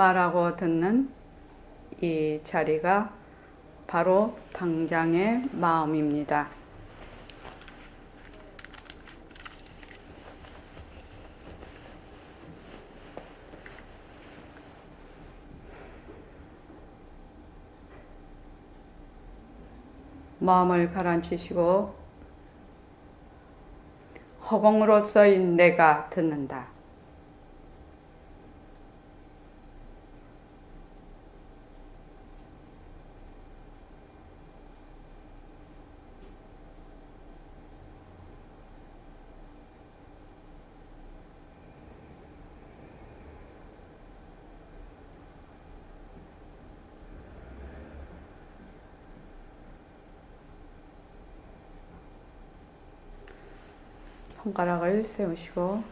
말하고 듣는 이 자리가 바로 당장의 마음입니다. 마음을 가라앉히시고 허공으로서의 내가 듣는다. 손가락을 세우시고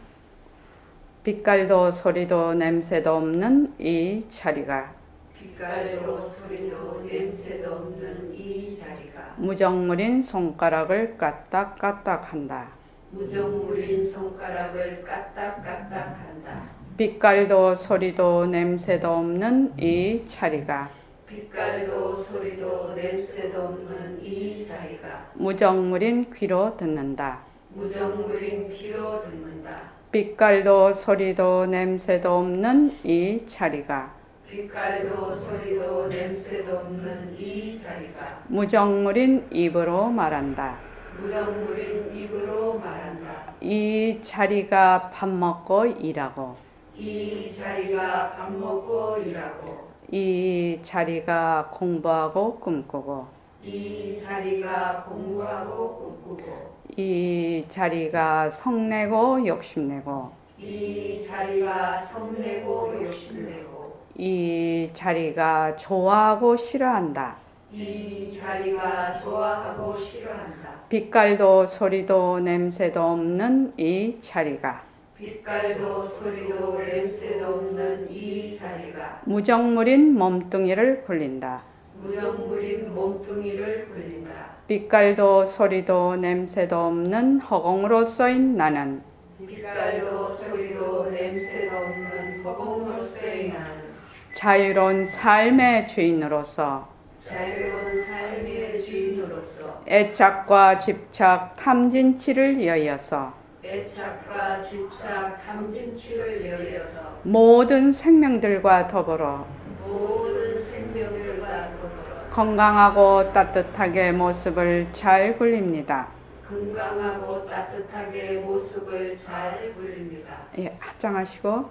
빛깔도 소리도 냄새도 없는 이 자리가 빛깔도 소리도 냄새도 없는 이 자리가 무정물인 손가락을 까딱까딱한다. 무정물인 손가락을 까딱까딱한다. 빛깔도 소리도 냄새도 없는 이 자리가 빛깔도 소리도 냄새도 없는 이 자리가 무정물인 귀로 듣는다. 무정물인 귀로 듣는다. 빛깔도 소리도 냄새도 없는 이 자리가 빛깔도 소리도 냄새도 없는 이 자리가 무정물인 입으로 말한다. 무정물인 입으로 말한다. 이 자리가 밥 먹고 일하고 이 자리가 밥 먹고 일하고 이 자리가 공부하고 꿈꾸고 이 자리가 공부하고 꿈꾸고 이 자리가 성내고 욕심내고 이 자리가 성내고 욕심내고 이 자리가 좋아하고 싫어한다. 이 자리가 좋아하고 싫어한다. 빛깔도 소리도 냄새도 없는 이 자리가 빛깔도 소리도 냄새도 없는 이 자리가 무정물인 몸뚱이를 굴린다. 무정물인 몸뚱이를 굴린다. 빛깔도 소리도 냄새도 없는 허공으로서인 나는 빛깔도 소리도 냄새도 없는 허공으로서의 나는 자유로운 삶의 주인으로서 자유로운 삶의 주인으로서 애착과 집착 탐진치를 여여서 애착과 집착 탐진치를 여려서 모든 생명들과 더불어 모든 생명들과 더불어 건강하고 따뜻하게 모습을 잘 굴립니다. 건강하고 따뜻하게 모습을 잘 굴립니다. 예, 합장하시고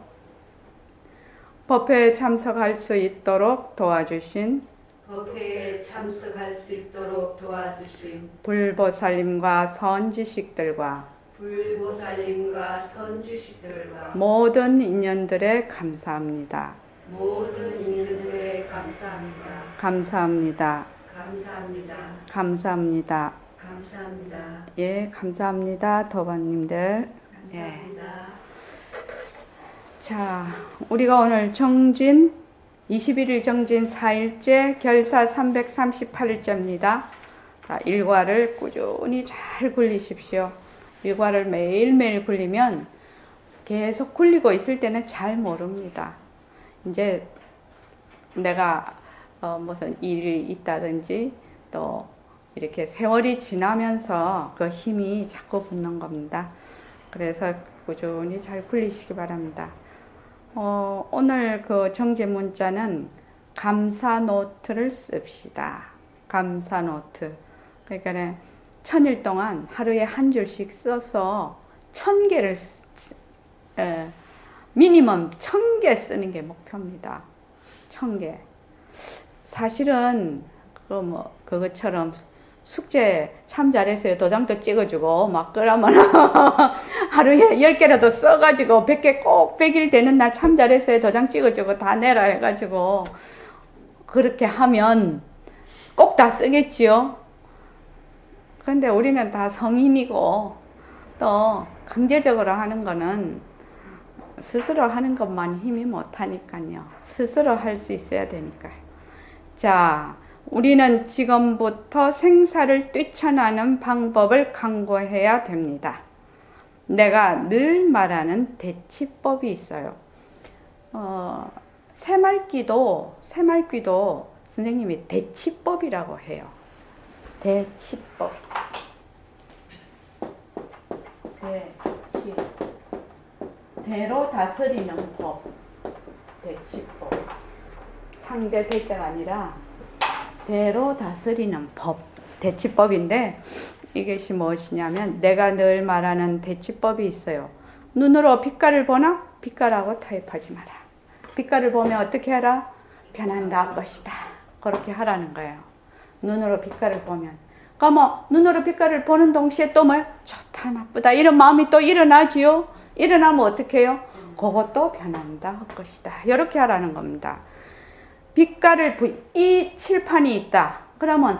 법회에 참석할 수 있도록 도와주신 법회에 참석할 수 있도록 도와주신 불보살님과 선지식들과 불보살님과 선지식들과 모든 인연들에 감사합니다. 모든 인연들에 감사합니다. 감사합니다. 감사합니다. 감사합니다. 감사합니다. 예, 감사합니다. 도반님들. 감사합니다. 자, 우리가 오늘 정진 21일 정진 4일째 결사 338일째입니다. 자, 일과를 꾸준히 잘 굴리십시오. 일과를 매일매일 굴리면 계속 굴리고 있을 때는 잘 모릅니다. 이제 내가 무슨 일이 있다든지 또 이렇게 세월이 지나면서 그 힘이 자꾸 붙는 겁니다. 그래서 꾸준히 잘 굴리시기 바랍니다. 오늘 그 정제 문자는 감사 노트를 씁시다. 감사 노트. 그러니까 1000일 동안 하루에 한 줄씩 써서 1000개를 미니멈 1000개 쓰는 게 목표입니다. 1000개. 사실은 그것처럼 숙제 참 잘했어요. 도장도 찍어주고 막 그러면 하루에 10개라도 써가지고 100개 꼭 100일 되는 날 참 잘했어요. 도장 찍어주고 다 내라 해가지고 그렇게 하면 꼭 다 쓰겠지요. 근데 우리는 다 성인이고 또 강제적으로 하는 거는 스스로 하는 것만 힘이 못하니까요. 스스로 할 수 있어야 되니까요. 자, 우리는 지금부터 생사를 뛰쳐나는 방법을 강구해야 됩니다. 내가 늘 말하는 대치법이 있어요. 새말기도 선생님이 대치법이라고 해요. 대치법. 대치. 대로 다스리는 법. 대치법. 상대 대자가 아니라 대로 다스리는 법. 대치법인데 이것이 무엇이냐면 내가 늘 말하는 대치법이 있어요. 눈으로 빛깔을 보나? 빛깔하고 타협하지 마라. 빛깔을 보면 어떻게 하라? 변한다 것이다. 그렇게 하라는 거예요. 눈으로 빛깔을 보면. 그러니까 뭐 눈으로 빛깔을 보는 동시에 또 뭐야? 좋다 나쁘다 이런 마음이 또 일어나지요. 일어나면 어떻게 해요? 그것도 변한다 것이다. 이렇게 하라는 겁니다. 빛깔을 이 칠판이 있다. 그러면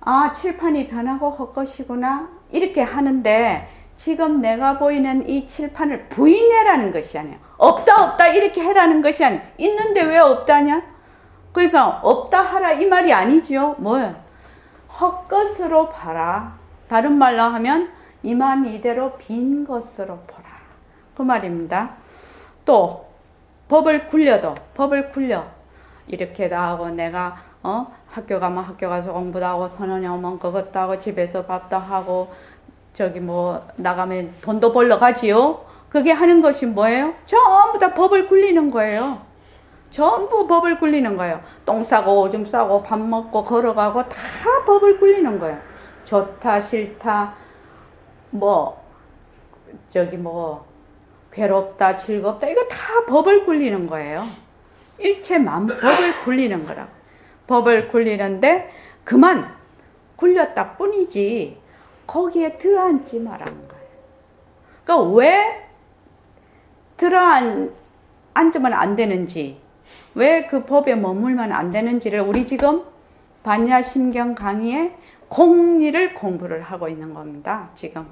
아 칠판이 변하고 헛것이구나 이렇게 하는데 지금 내가 보이는 이 칠판을 부인해라는 것이 아니에요. 없다 이렇게 해라는 것이 아니에요. 있는데 왜 없다냐? 그러니까 없다 하라 이 말이 아니지요. 뭐예요? 헛것으로 봐라. 다른 말로 하면 이만 이대로 빈 것으로 보라. 그 말입니다. 또 법을 굴려 이렇게 나하고 내가 학교 가면 학교 가서 공부도 하고 선원이 오면 그것도 하고 집에서 밥도 하고 저기 뭐 나가면 돈도 벌러 가지요. 그게 하는 것이 뭐예요? 전부 다 법을 굴리는 거예요. 전부 법을 굴리는 거예요. 똥 싸고 오줌 싸고 밥 먹고 걸어가고 다 법을 굴리는 거예요. 좋다 싫다 뭐 저기 뭐 괴롭다 즐겁다 이거 다 법을 굴리는 거예요. 일체만 법을 굴리는 거라고. 법을 굴리는데 그만 굴렸다 뿐이지 거기에 들어앉지 말라는 거예요. 그러니까 왜 들어앉으면 안 되는지 왜 그 법에 머물면 안 되는지를 우리 지금 반야심경 강의에 공리를 공부를 하고 있는 겁니다. 지금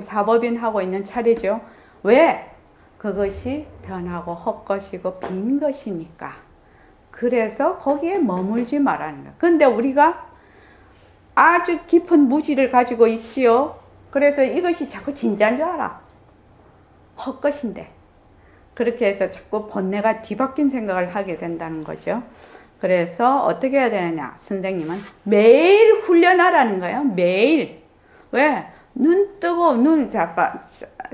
사법인 하고 있는 차례죠. 왜? 그것이 변하고 헛것이고 빈 것이니까. 그래서 거기에 머물지 말라는 거예요. 근데 우리가 아주 깊은 무지를 가지고 있지요. 그래서 이것이 자꾸 진짜인 줄 알아. 헛것인데. 그렇게 해서 자꾸 번뇌가 뒤바뀐 생각을 하게 된다는 거죠. 그래서 어떻게 해야 되느냐? 선생님은 매일 훈련하라는 거예요. 매일. 왜? 눈 뜨고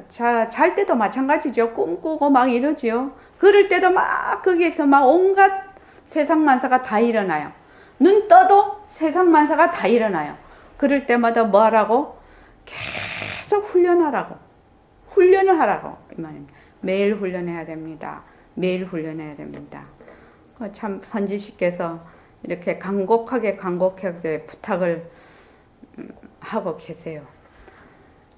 잘 때도 마찬가지죠. 꿈꾸고 막 이러지요. 그럴 때도 막 거기에서 막 온갖 세상만사가 다 일어나요. 눈 떠도 세상만사가 다 일어나요. 그럴 때마다 뭐 하라고? 계속 훈련하라고. 훈련을 하라고 이 말입니다. 매일 훈련해야 됩니다. 매일 훈련해야 됩니다. 참 선지식께서 이렇게 간곡하게 부탁을 하고 계세요.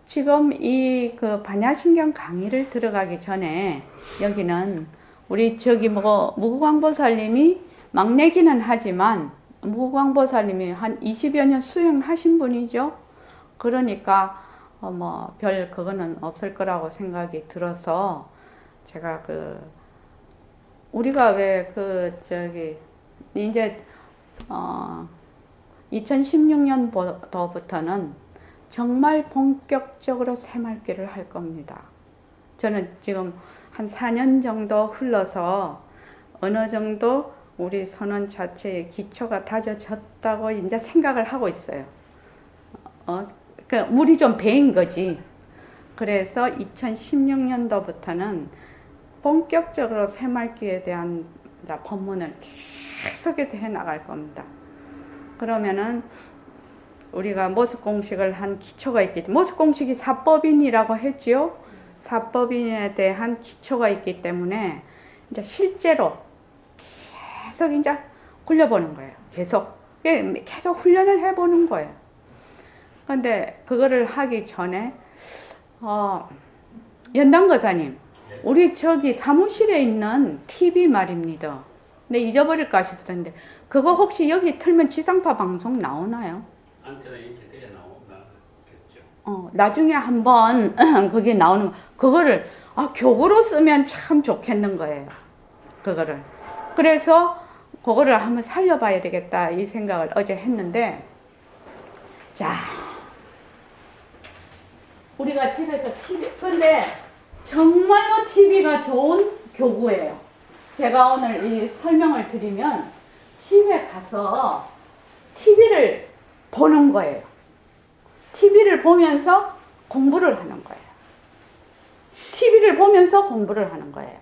지금 이 그 반야심경 강의를 들어가기 전에 여기는 우리 저기 뭐 무구광보살님이 막내기는 하지만 무구광보살님이 한 20여 년 수행하신 분이죠. 그러니까 뭐 별 그거는 없을 거라고 생각이 들어서 제가 우리가 왜 저기 이제 2016년부터는 정말 본격적으로 새말기를 할 겁니다. 저는 지금 한 4년 정도 흘러서 어느 정도 우리 선원 자체의 기초가 다져졌다고 이제 생각을 하고 있어요. 그러니까 물이 좀 배인 거지. 그래서 2016년도부터는 본격적으로 새말기에 대한 법문을 계속해서 해나갈 겁니다. 그러면은 우리가 모습공식을 한 기초가 있겠지. 모습공식이 사법인이라고 했지요. 사법인에 대한 기초가 있기 때문에 이제 실제로 계속 이제 굴려보는 거예요. 계속 훈련을 해보는 거예요. 근데 그거를 하기 전에 연단거사님, 우리 저기 사무실에 있는 TV 말입니다. 근데 잊어버릴까 싶었는데 그거 혹시 여기 틀면 지상파 방송 나오나요? 안테나 연결돼야 나오겠죠. 나중에 한번 거기 나오는 그거를 교구로 쓰면 참 좋겠는 거예요. 그거를. 그래서 그거를 한번 살려봐야 되겠다 이 생각을 어제 했는데, 자, 우리가 집에서 TV, 근데 정말로 TV가 좋은 교구예요. 제가 오늘 이 설명을 드리면 집에 가서 TV를 보는 거예요. TV를 보면서 공부를 하는 거예요. TV를 보면서 공부를 하는 거예요.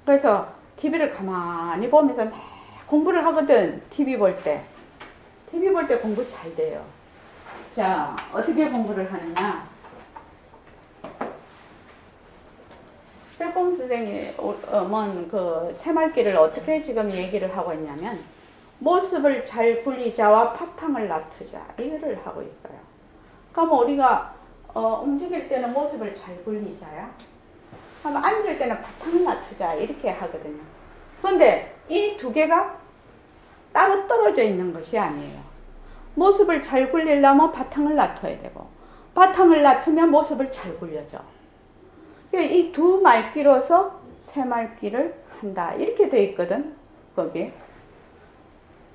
그래서 TV를 가만히 보면서 공부를 하거든. TV 볼 때. TV 볼 때 공부 잘 돼요. 자, 어떻게 공부를 하느냐. 태공 선생이 그 새말기를 어떻게 지금 얘기를 하고 있냐면 모습을 잘 굴리자와 바탕을 놔두자 이거를 하고 있어요. 그럼 우리가 움직일 때는 모습을 잘 굴리자야. 그럼 앉을 때는 바탕을 놔두자 이렇게 하거든요. 그런데 이 두 개가 따로 떨어져 있는 것이 아니에요. 모습을 잘 굴리려면 바탕을 놔둬야 되고 바탕을 놔두면 모습을 잘 굴려져. 이 두 말귀로서 새말귀를 한다 이렇게 돼 있거든. 거기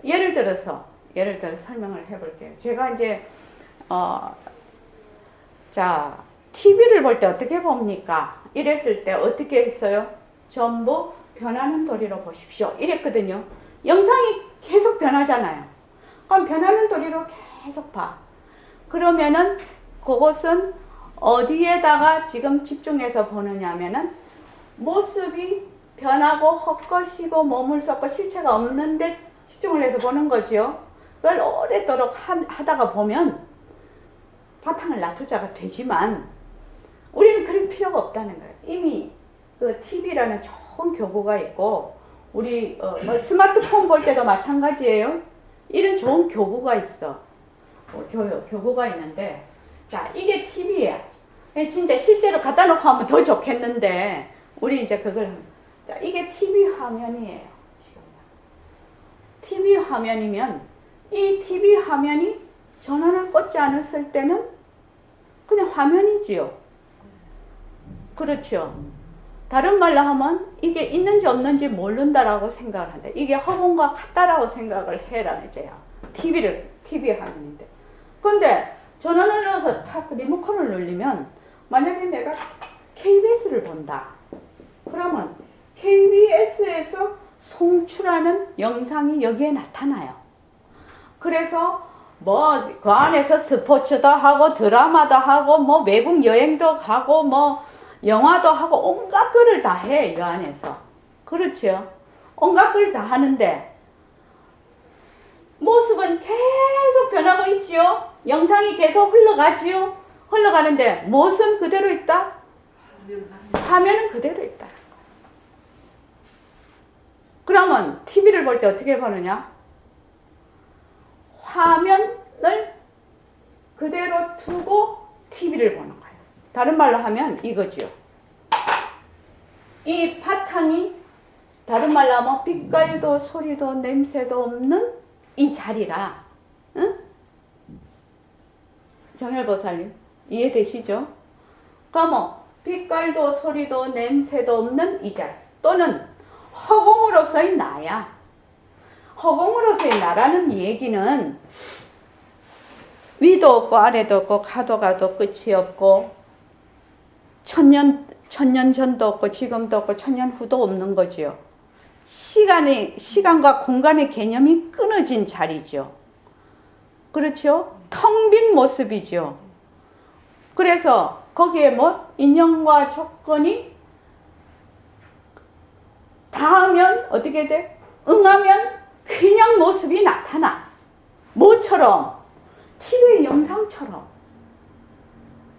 예를 들어서 설명을 해볼게요. 제가 이제 자 TV를 볼 때 어떻게 봅니까? 이랬을 때 어떻게 했어요? 전부 변하는 도리로 보십시오 이랬거든요. 영상이 계속 변하잖아요. 그럼 변하는 도리로 계속 봐. 그러면은 그것은 어디에다가 지금 집중해서 보느냐면은 모습이 변하고 헛것이고 몸을 썩고 실체가 없는데 집중을 해서 보는 거죠. 그걸 오래도록 하다가 보면 바탕을 놔두자가 되지만 우리는 그럴 필요가 없다는 거예요. 이미 그 TV라는 좋은 교구가 있고 우리 스마트폰 볼 때도 마찬가지예요. 이런 좋은 교구가 있어. 교구가 있는데 자, 이게 TV야. 진짜 실제로 갖다 놓고 하면 더 좋겠는데, 우리 이제 그걸, 자, 이게 TV 화면이에요. 지금. TV 화면이면, 이 TV 화면이 전원을 꽂지 않았을 때는 그냥 화면이지요. 그렇죠. 다른 말로 하면 이게 있는지 없는지 모른다라고 생각을 한다. 이게 허공과 같다라고 생각을 해라, 이제요. TV 화면인데. 근데, 전원을 넣어서 탁 리모컨을 눌리면 만약에 내가 KBS를 본다. 그러면 KBS에서 송출하는 영상이 여기에 나타나요. 그래서 뭐 그 안에서 스포츠도 하고 드라마도 하고 뭐 외국 여행도 가고 뭐 영화도 하고 온갖 거를 다 해. 이 안에서. 그렇죠. 온갖 걸 다 하는데 모습은 계속 변하고 있지요. 영상이 계속 흘러가지요. 흘러가는데 무엇은 그대로 있다? 화면은 그대로 있다. 그러면 TV를 볼 때 어떻게 보느냐? 화면을 그대로 두고 TV를 보는 거예요. 다른 말로 하면 이거죠. 이 바탕이 다른 말로 하면 빛깔도 소리도 냄새도 없는 이 자리라. 응? 정열보살님 이해되시죠? 그러면 빛깔도 소리도 냄새도 없는 이 자리 또는 허공으로서의 나야. 허공으로서의 나라는 얘기는 위도 없고 아래도 없고 가도 가도 끝이 없고 천년 전도 없고 지금도 없고 천년 후도 없는 거지요. 시간과 공간의 개념이 끊어진 자리죠. 그렇죠? 텅 빈 모습이죠. 그래서 거기에 뭐 인연과 조건이 닿으면 어떻게 돼? 응하면 그냥 모습이 나타나. 뭐처럼? TV의 영상처럼.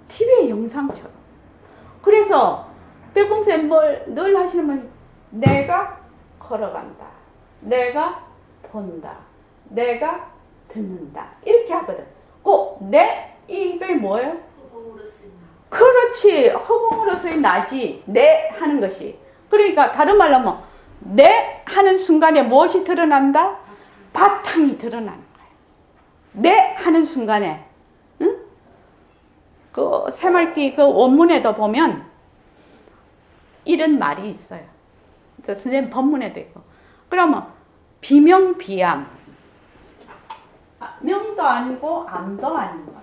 TV의 영상처럼. 그래서 백봉쌤 늘 하시는 말이 내가 걸어간다. 내가 본다. 내가 듣는다. 이렇게 하거든. 이게 뭐예요? 허공으로서의 나. 그렇지. 허공으로서의 나지. 내 하는 것이. 그러니까 다른 말로 하면 내 하는 순간에 무엇이 드러난다? 바탕이 드러나는 거예요. 내 하는 순간에. 응? 그 새말기 그 원문에도 보면 이런 말이 있어요. 저 선생님 법문에도 있고. 그러면 비명비암. 명도 아니고 암도 아닌 것.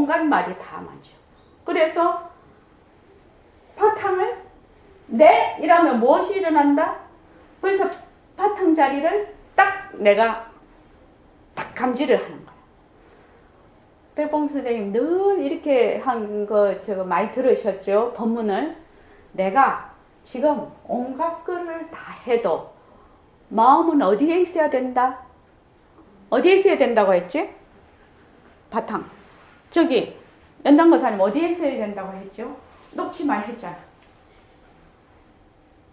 온갖 말이 다 맞죠. 그래서 바탕을 내 이라면 무엇이 일어난다? 그래서 바탕 자리를 딱 내가 딱 감지를 하는 거야. 백봉 선생님 늘 이렇게 한 거 저거 많이 들으셨죠? 법문을. 내가 지금 온갖 거를 다 해도 마음은 어디에 있어야 된다? 어디에 있어야 된다고 했지? 바탕. 저기 연단거사님 어디에 있어야 된다고 했죠? 놓지 말 했잖아.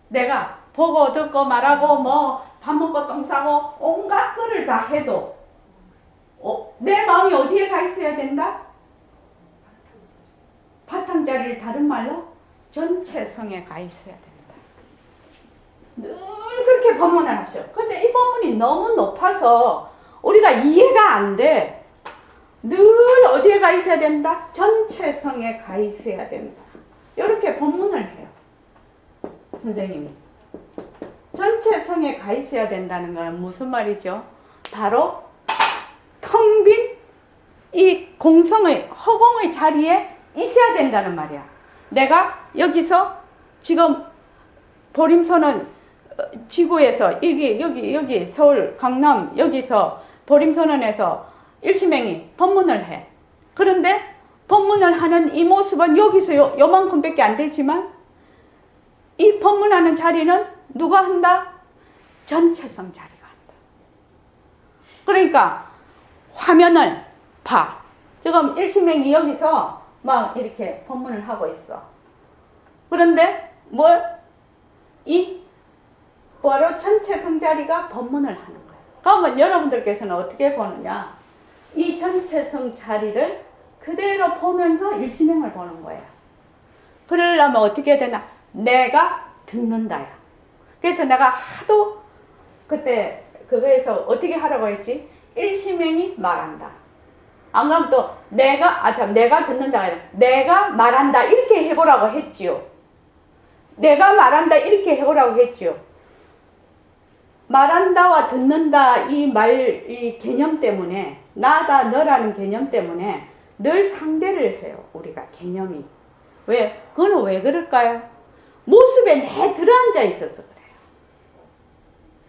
내가 보고 듣고 말하고 뭐 밥 먹고 똥 싸고 온갖 거를 다 해도 내 마음이 어디에 가 있어야 된다? 바탕 자리를 다른 말로 전체성에 가 있어야 된다. 늘 그렇게 법문을 하셔. 근데 이 법문이 너무 높아서 우리가 이해가 안 돼. 늘 어디에 가 있어야 된다? 전체성에 가 있어야 된다. 이렇게 법문을 해요. 선생님이. 전체성에 가 있어야 된다는 건 무슨 말이죠? 바로 텅 빈 이 공성의 허공의 자리에 있어야 된다는 말이야. 내가 여기서 지금 보림선언 지구에서 여기 서울 강남 여기서 보림선언에서 일시맹이 법문을 해. 그런데 법문을 하는 이 모습은 여기서 요만큼 밖에 안 되지만 이 법문하는 자리는 누가 한다? 전체성 자리가 한다. 그러니까 화면을 봐. 지금 일시맹이 여기서 막 이렇게 법문을 하고 있어. 그런데 바로 전체성 자리가 법문을 하는 거야. 그러면 여러분들께서는 어떻게 보느냐? 이 전체성 자리를 그대로 보면서 일시맹을 보는 거야. 그러려면 어떻게 해야 되나? 내가 듣는다야. 그래서 내가 하도 그때 그거에서 어떻게 하라고 했지? 일시맹이 말한다. 안 그러면 또 내가 듣는다. 내가 말한다. 이렇게 해보라고 했지요. 내가 말한다. 이렇게 해보라고 했지요. 말한다와 듣는다 이 개념 때문에 나다 너라는 개념 때문에 늘 상대를 해요. 우리가 개념이. 왜? 그거는 왜 그럴까요? 모습에 내 들어앉아 있어서 그래요.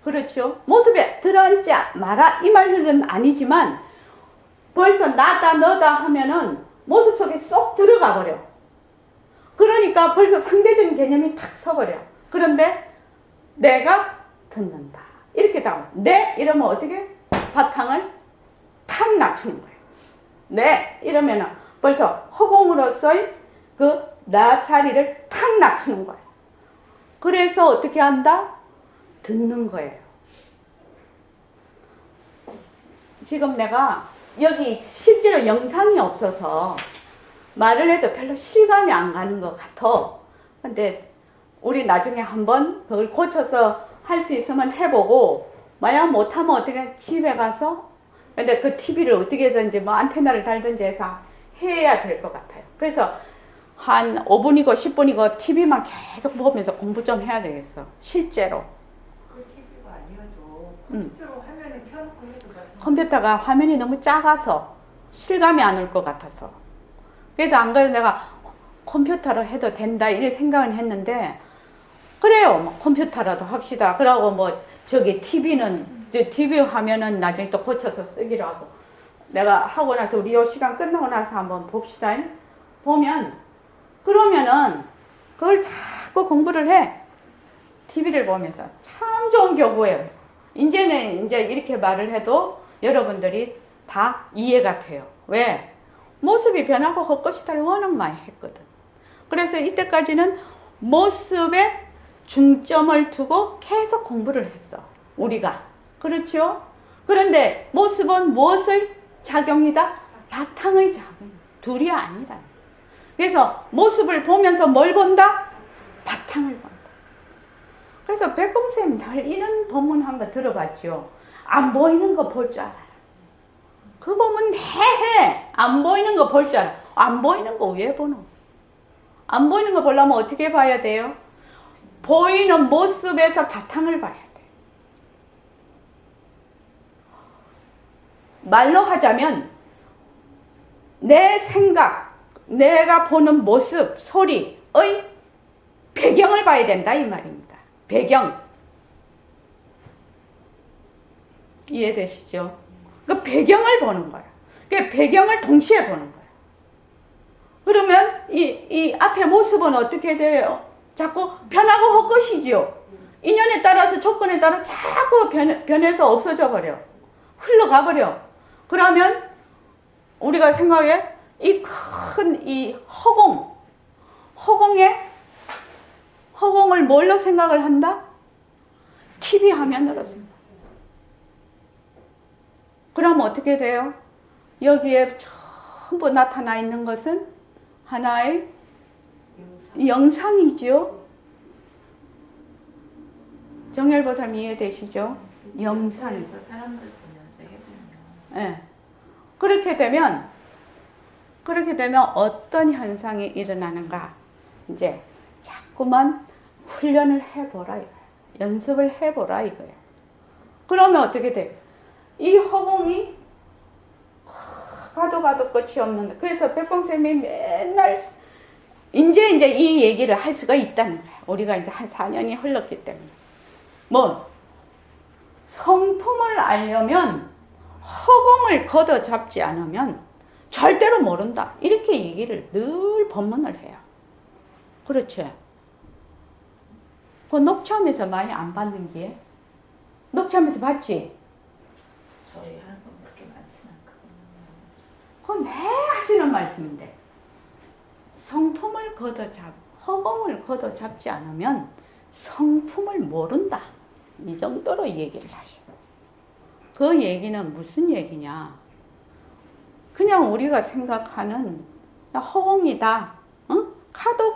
그렇죠? 모습에 들어앉지 마라 이 말은 아니지만 벌써 나다 너다 하면은 모습 속에 쏙 들어가 버려. 그러니까 벌써 상대적인 개념이 탁 서버려. 그런데 내가 듣는다. 이렇게 다 이러면 어떻게? 바탕을 탁 낮추는 거예요. 이러면은 벌써 허공으로서의 그 나 자리를 탁 낮추는 거예요. 그래서 어떻게 한다? 듣는 거예요. 지금 내가 여기 실제로 영상이 없어서 말을 해도 별로 실감이 안 가는 것 같아. 근데 우리 나중에 한번 그걸 고쳐서 할 수 있으면 해보고 만약 못하면 어떻게 집에 가서 근데 그 TV를 어떻게든지 뭐 안테나를 달든지 해서 해야 될 것 같아요. 그래서 한 5분이고 10분이고 TV만 계속 보면서 공부 좀 해야 되겠어. 실제로. 그 TV가 아니어도 컴퓨터로 화면을 켜놓고 해도 마찬가지. 컴퓨터가 화면이 너무 작아서 실감이 안 올 것 같아서. 그래서 안 그래도 내가 컴퓨터로 해도 된다 이렇게 생각은 했는데 그래요. 뭐 컴퓨터라도 합시다. 그러고 뭐 저기 TV 화면은 나중에 또 고쳐서 쓰기로 하고 내가 하고 나서 우리 요 시간 끝나고 나서 한번 봅시다. 그러면은 그걸 자꾸 공부를 해. TV를 보면서 참 좋은 교구예요. 이제는 이렇게 말을 해도 여러분들이 다 이해가 돼요. 왜? 모습이 변하고 헛것이다를 워낙 많이 했거든. 그래서 이때까지는 모습에 중점을 두고 계속 공부를 했어. 우리가. 그렇죠? 그런데 모습은 무엇의 작용이다? 바탕의 작용. 둘이 아니라. 그래서 모습을 보면서 뭘 본다? 바탕을 본다. 그래서 백봉쌤 늘 이런 법문 한 거 들어봤죠? 안 보이는 거 볼 줄 알아. 그 법문 해. 안 보이는 거 볼 줄 알아. 안 보이는 거 왜 보노? 안 보이는 거 보려면 어떻게 봐야 돼요? 보이는 모습에서 바탕을 봐야 돼. 말로 하자면 내 생각, 내가 보는 모습, 소리의 배경을 봐야 된다 이 말입니다. 배경. 이해되시죠? 그 배경을 보는 거예요. 그 배경을 동시에 보는 거예요. 그러면 이 앞에 모습은 어떻게 돼요? 자꾸 변하고 헛것이지요. 인연에 따라서 조건에 따라 자꾸 변해서 없어져 버려. 흘러가 버려. 그러면 우리가 생각해 이 큰 이 허공을 뭘로 생각을 한다? TV 화면으로 생각. 그러면 어떻게 돼요? 여기에 전부 나타나 있는 것은 하나의 영상이죠. 정열보살 이해되시죠? 영상에서 사람들 보면서 해보면 네. 그렇게 되면 어떤 현상이 일어나는가? 이제 자꾸만 훈련을 해보라 이거예요. 연습을 해보라 이거예요. 그러면 어떻게 돼? 이 허공이 가도 끝이 없는데 그래서 백봉쌤이 맨날 이제 이 얘기를 할 수가 있다는 거예요. 우리가 이제 한 4년이 흘렀기 때문에. 뭐 성품을 알려면 허공을 걷어잡지 않으면 절대로 모른다. 이렇게 얘기를 늘 법문을 해요. 그렇지? 그 녹취하면서 많이 안 받는 게 녹취하면서 봤지? 저희 하는 건 그렇게 많지는 않거든요. 그건 매 하시는 말씀인데 허공을 걷어잡지 않으면 성품을 모른다. 이 정도로 얘기를 하셔. 그 얘기는 무슨 얘기냐? 그냥 우리가 생각하는 허공이다. 응? 가도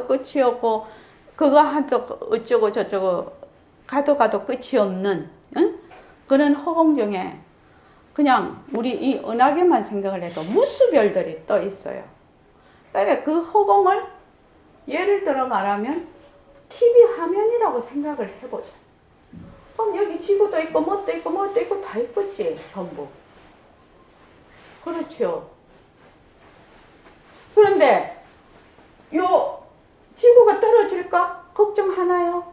끝이 없고 그거 한쪽 어쩌고 저쩌고 가도 끝이 없는 응? 그런 허공 중에 그냥 우리 이 은하계만 생각을 해도 무수별들이 떠 있어요. 그러니까 그 허공을 예를 들어 말하면 TV 화면이라고 생각을 해보자. 그럼 여기 지구도 있고 뭣도 있고 다 있겠지 전부. 그렇죠. 그런데 요 지구가 떨어질까? 걱정하나요?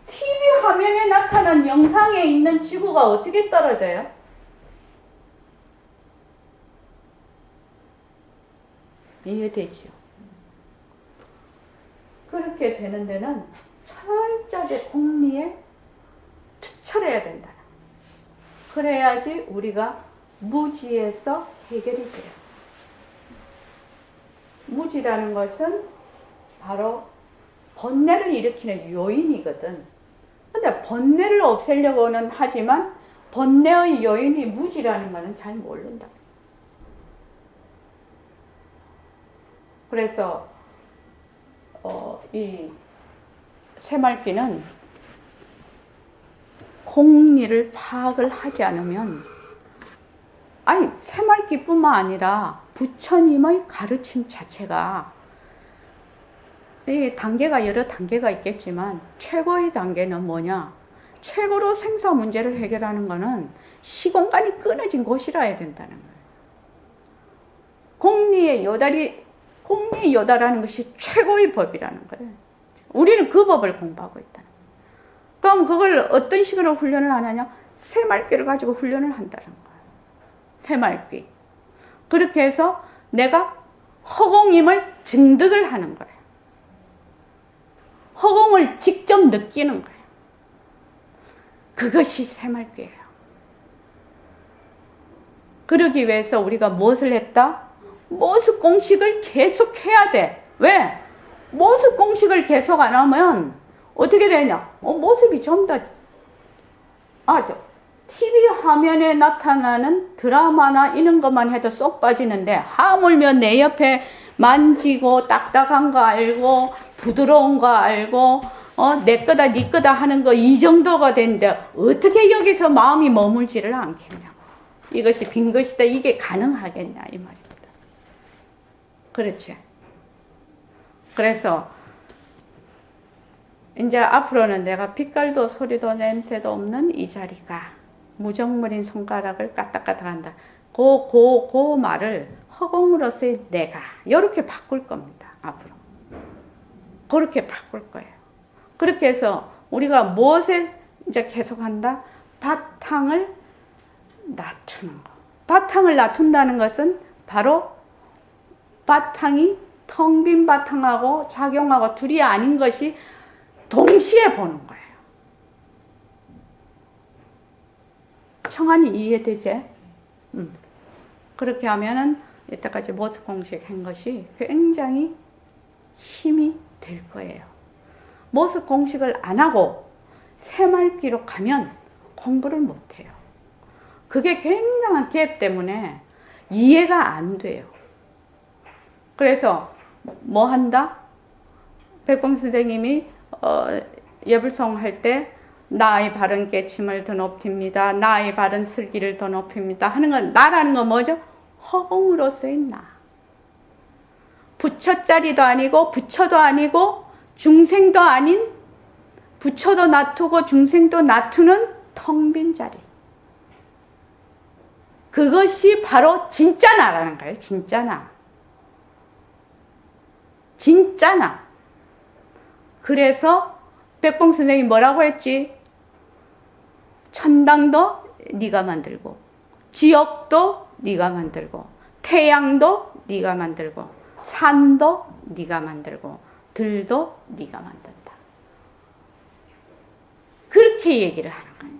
TV 화면에 나타난 영상에 있는 지구가 어떻게 떨어져요? 이해되죠? 그렇게 되는 데는 철저하게 공리에 투철해야 된다. 그래야지 우리가 무지에서 해결이 돼요. 무지라는 것은 바로 번뇌를 일으키는 요인이거든. 근데 번뇌를 없애려고는 하지만 번뇌의 요인이 무지라는 것은 잘 모른다. 그래서 이 새말귀는 공리를 파악을 하지 않으면 새말귀뿐만 아니라 부처님의 가르침 자체가 이 단계가 여러 단계가 있겠지만 최고의 단계는 뭐냐? 최고로 생사 문제를 해결하는 것은 시공간이 끊어진 곳이라 해야 된다는 거예요. 공리의 요다라는 것이 최고의 법이라는 거예요. 우리는 그 법을 공부하고 있다는 거예요. 그럼 그걸 어떤 식으로 훈련을 하느냐? 새말귀를 가지고 훈련을 한다는 거예요. 새말귀. 그렇게 해서 내가 허공임을 증득을 하는 거예요. 허공을 직접 느끼는 거예요. 그것이 새말귀예요. 그러기 위해서 우리가 무엇을 했다? 모습 공식을 계속 해야 돼. 왜? 모습 공식을 계속 안 하면 어떻게 되냐? 모습이 전부 다 TV 화면에 나타나는 드라마나 이런 것만 해도 쏙 빠지는데 하물며 내 옆에 만지고 딱딱한 거 알고 부드러운 거 알고 내 거다 네 거다 하는 거 이 정도가 되는데 어떻게 여기서 마음이 머물지를 않겠냐고. 이것이 빈 것이다. 이게 가능하겠냐 이 말입니다. 그렇지. 그래서 이제 앞으로는 내가 빛깔도 소리도 냄새도 없는 이 자리가 무정물인 손가락을 까딱까딱한다. 그 말을 허공으로서의 내가 이렇게 바꿀 겁니다. 앞으로 그렇게 바꿀 거예요. 그렇게 해서 우리가 무엇에 이제 계속한다? 바탕을 낮추는 거. 바탕을 낮춘다는 것은 바로 바탕이 텅 빈 바탕하고 작용하고 둘이 아닌 것이 동시에 보는 거예요. 청한이 이해되지? 그렇게 하면은 이때까지 모습 공식한 것이 굉장히 힘이 될 거예요. 모습 공식을 안 하고 새말귀로 가면 공부를 못 해요. 그게 굉장한 갭 때문에 이해가 안 돼요. 그래서 뭐 한다? 백봉 선생님이 예불송 할 때 나의 바른 깨침을 더 높입니다. 나의 바른 슬기를 더 높입니다. 하는 건 나라는 건 뭐죠? 허공으로서의 나. 부처짜리도 아니고 부처도 아니고 중생도 아닌 부처도 놔두고 중생도 놔두는 텅 빈 자리. 그것이 바로 진짜 나라는 거예요. 진짜 나. 진짜 나. 그래서 백봉 선생님이 뭐라고 했지? 천당도 네가 만들고 지옥도 네가 만들고 태양도 네가 만들고 산도 네가 만들고 들도 네가 만든다. 그렇게 얘기를 하는 거예요.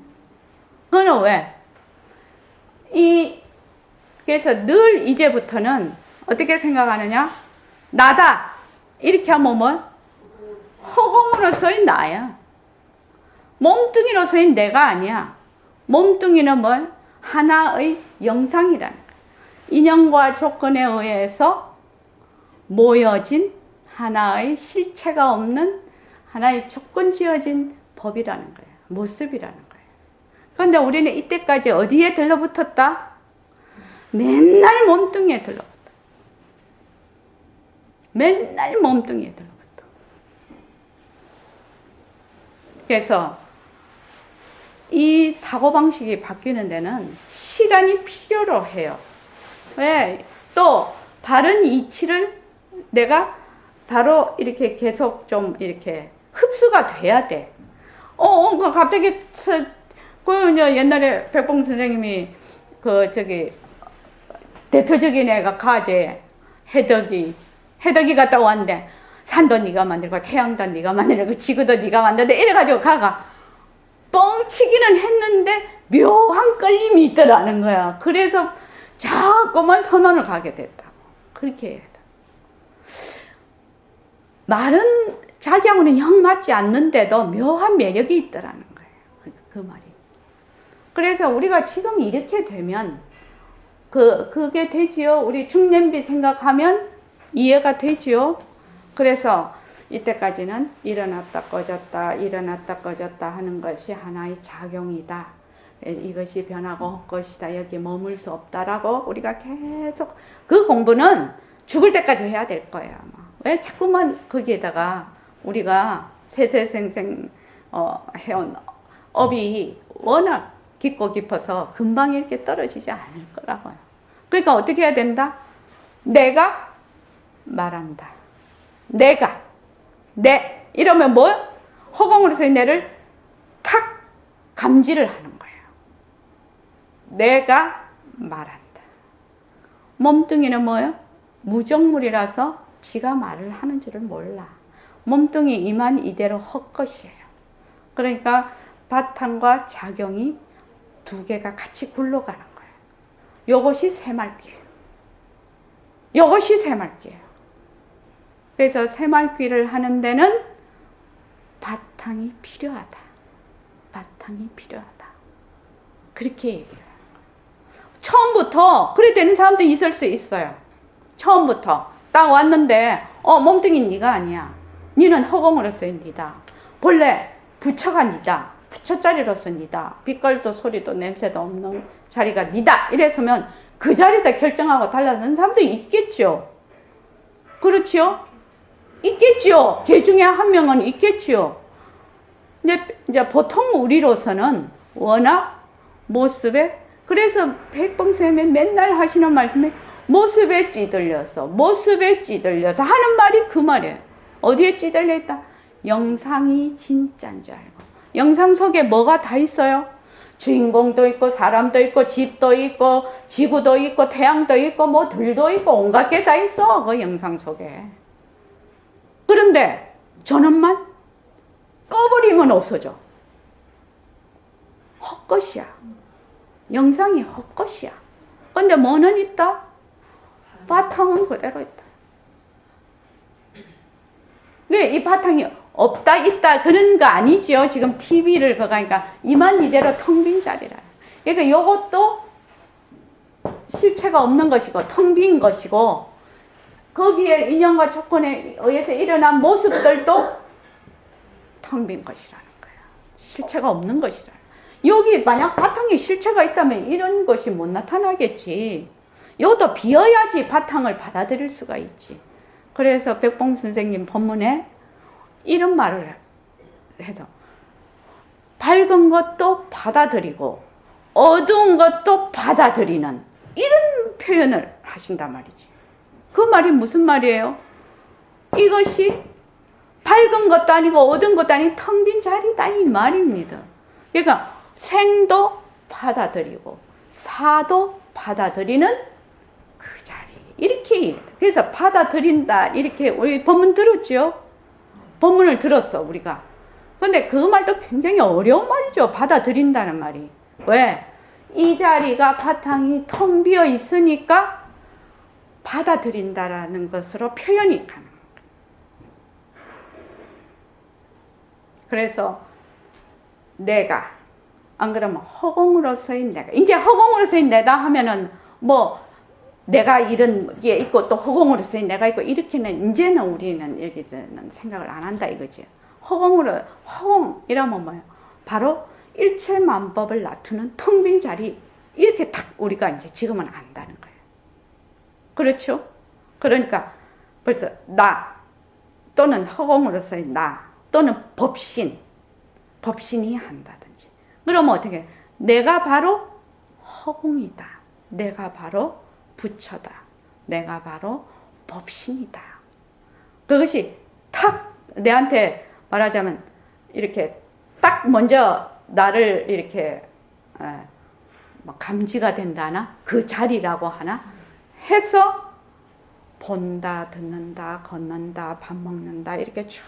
그거는 왜? 그래서 늘 이제부터는 어떻게 생각하느냐? 나다. 이렇게 하면 뭐? 허공으로서의 나야. 몸뚱이로서의 내가 아니야. 몸뚱이는 뭐? 하나의 영상이라는 거야. 인연과 조건에 의해서 모여진 하나의 실체가 없는 하나의 조건 지어진 법이라는 거예요. 모습이라는 거예요. 그런데 우리는 이때까지 어디에 들러붙었다? 맨날 몸뚱이에 들러붙어. 맨날 몸뚱이에 들러붙어. 그래서 이 사고방식이 바뀌는 데는 시간이 필요로 해요. 왜? 또 바른 이치를 내가 바로 이렇게 계속 좀 이렇게 흡수가 돼야 돼. 갑자기 옛날에 백봉 선생님이 대표적인 애가 가재 해덕이 갔다 왔는데 산도 네가 만들고 태양도 네가 만들고 지구도 네가 만들고 이래가지고 가가 뻥치기는 했는데 묘한 끌림이 있더라는 거야. 그래서 자꾸만 선언을 가게 됐다. 그렇게 해야 돼. 말은 자기하고는 영 맞지 않는데도 묘한 매력이 있더라는 거예요. 그 말이. 그래서 우리가 지금 이렇게 되면 그게 되지요. 우리 중년비 생각하면 이해가 되지요. 그래서 이때까지는 일어났다 꺼졌다 일어났다 꺼졌다 하는 것이 하나의 작용이다. 이것이 변하고 것이다. 여기 머물 수 없다라고 우리가 계속 그 공부는 죽을 때까지 해야 될 거예요. 왜 자꾸만 거기에다가 우리가 세세생생 해온 업이 워낙 깊고 깊어서 금방 이렇게 떨어지지 않을 거라고요. 그러니까 어떻게 해야 된다? 내가 말한다. 이러면 뭐? 허공으로서의 내를 탁 감지를 하는 거예요. 내가 말한다. 몸뚱이는 뭐예요? 무정물이라서 지가 말을 하는 줄을 몰라. 몸뚱이 이만 이대로 헛것이에요. 그러니까 바탕과 작용이 두 개가 같이 굴러가는 거예요. 요것이 새말귀예요. 그래서 새말귀를 하는 데는 바탕이 필요하다. 그렇게 얘기를 해요. 처음부터 그래 되는 사람도 있을 수 있어요. 처음부터 딱 왔는데 몸뚱이 네가 아니야. 니는 허공으로서의 니다. 본래 부처가 니다. 부처자리로서 니다. 빛깔도 소리도 냄새도 없는 자리가 니다. 이랬으면 그 자리에서 결정하고 달라는 사람도 있겠죠. 그렇죠? 있겠죠. 개 중에 한 명은 있겠죠. 근데 이제 보통 우리로서는 워낙 모습에, 그래서 백봉쌤이 맨날 하시는 말씀이 모습에 찌들려서 하는 말이 그 말이에요. 어디에 찌들려 있다? 영상이 진짜인 줄 알고. 영상 속에 뭐가 다 있어요? 주인공도 있고 사람도 있고 집도 있고 지구도 있고 태양도 있고 뭐 들도 있고 온갖 게 다 있어 그 영상 속에. 그런데 저놈만 꺼버리면 없어져. 헛것이야. 영상이 헛것이야. 근데 뭐는 있다? 바탕은 그대로 있다. 네, 이 바탕이 없다 있다 그런 거 아니지요. 지금 TV를 그러니까 이만 이대로 텅 빈 자리라. 그러니까 이것도 실체가 없는 것이고 텅 빈 것이고 거기에 인연과 조건에 의해서 일어난 모습들도 텅 빈 것이라는 거야. 실체가 없는 것이라. 여기 만약 바탕에 실체가 있다면 이런 것이 못 나타나겠지. 이것도 비어야지 바탕을 받아들일 수가 있지. 그래서 백봉 선생님 법문에 이런 말을 해도 밝은 것도 받아들이고 어두운 것도 받아들이는 이런 표현을 하신단 말이지. 그 말이 무슨 말이에요? 이것이 밝은 것도 아니고 어두운 것도 아닌 텅 빈 자리다 이 말입니다. 그러니까 생도 받아들이고 사도 받아들이는 그 자리. 이렇게 그래서 받아들인다 이렇게 우리 법문 들었죠? 법문을 들었어 우리가. 근데 그 말도 굉장히 어려운 말이죠. 받아들인다는 말이. 왜? 이 자리가 바탕이 텅 비어 있으니까 받아들인다라는 것으로 표현이 가능. 그래서 내가 안 그러면 허공으로서의 내가. 이제 허공으로서의 내가 하면은 뭐 내가 이런 게 있고 또 허공으로서의 내가 있고 이렇게는 이제는 우리는 여기서는 생각을 안 한다 이거지. 허공이라면 뭐예요? 바로 일체만법을 나투는 텅 빈 자리 이렇게 딱 우리가 이제 지금은 안다는 거예요. 그렇죠? 그러니까 벌써 나 또는 허공으로서의 나 또는 법신이 한다든지. 그러면 어떻게? 내가 바로 허공이다. 내가 바로 부처다. 내가 바로 법신이다. 그것이 탁 내한테 말하자면 이렇게 딱 먼저 나를 이렇게 감지가 된다나 그 자리라고 하나 해서 본다, 듣는다, 걷는다, 밥 먹는다 이렇게 쭉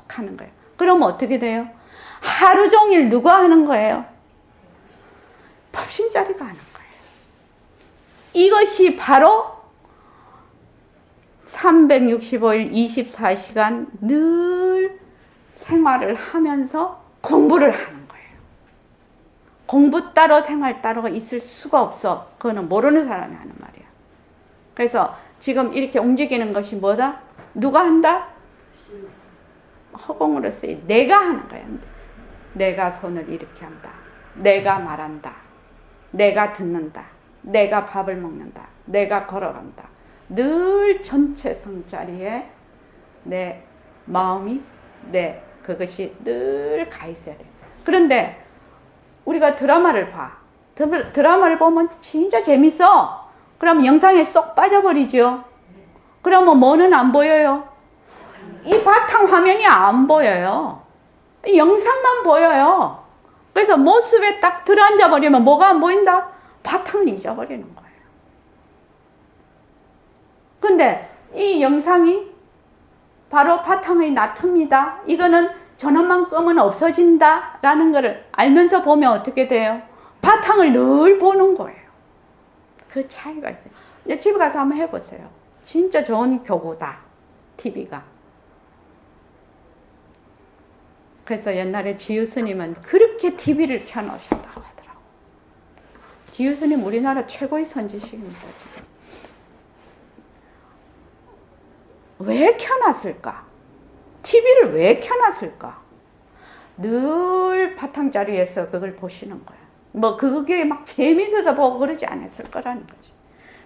하는 거예요. 그러면 어떻게 돼요? 하루 종일 누가 하는 거예요? 법신자리가 하는 거예요. 이것이 바로 365일 24시간 늘 생활을 하면서 공부를 하는 거예요. 공부 따로 생활 따로가 있을 수가 없어. 그거는 모르는 사람이 하는 말이야. 그래서 지금 이렇게 움직이는 것이 뭐다? 누가 한다? 허공으로서의 내가 하는 거야. 내가 손을 이렇게 한다. 내가 말한다. 내가 듣는다. 내가 밥을 먹는다. 내가 걸어간다. 늘 전체성 자리에 내 마음이 그것이 늘 가 있어야 돼. 그런데 우리가 드라마를 봐. 드라마를 보면 진짜 재밌어. 그럼 영상에 쏙 빠져버리죠. 그러면 뭐는 안 보여요? 이 바탕 화면이 안 보여요. 이 영상만 보여요. 그래서 모습에 딱 들어앉아 버리면 뭐가 안 보인다? 바탕을 잊어버리는 거예요. 근데 이 영상이 바로 바탕의 나투입니다. 이거는 전원만 끄면 없어진다 라는 것을 알면서 보면 어떻게 돼요? 바탕을 늘 보는 거예요. 그 차이가 있어요. 이제 집에 가서 한번 해보세요. 진짜 좋은 교구다. TV가. 그래서 옛날에 지유 스님은 그렇게 TV를 켜놓으셨다고 하더라고. 지유 스님 우리나라 최고의 선지식입니다. 지금. 왜 켜놨을까? TV를 왜 켜놨을까? 늘 바탕자리에서 그걸 보시는 거야. 뭐 그게 막 재미있어서 보고 그러지 않았을 거라는 거지.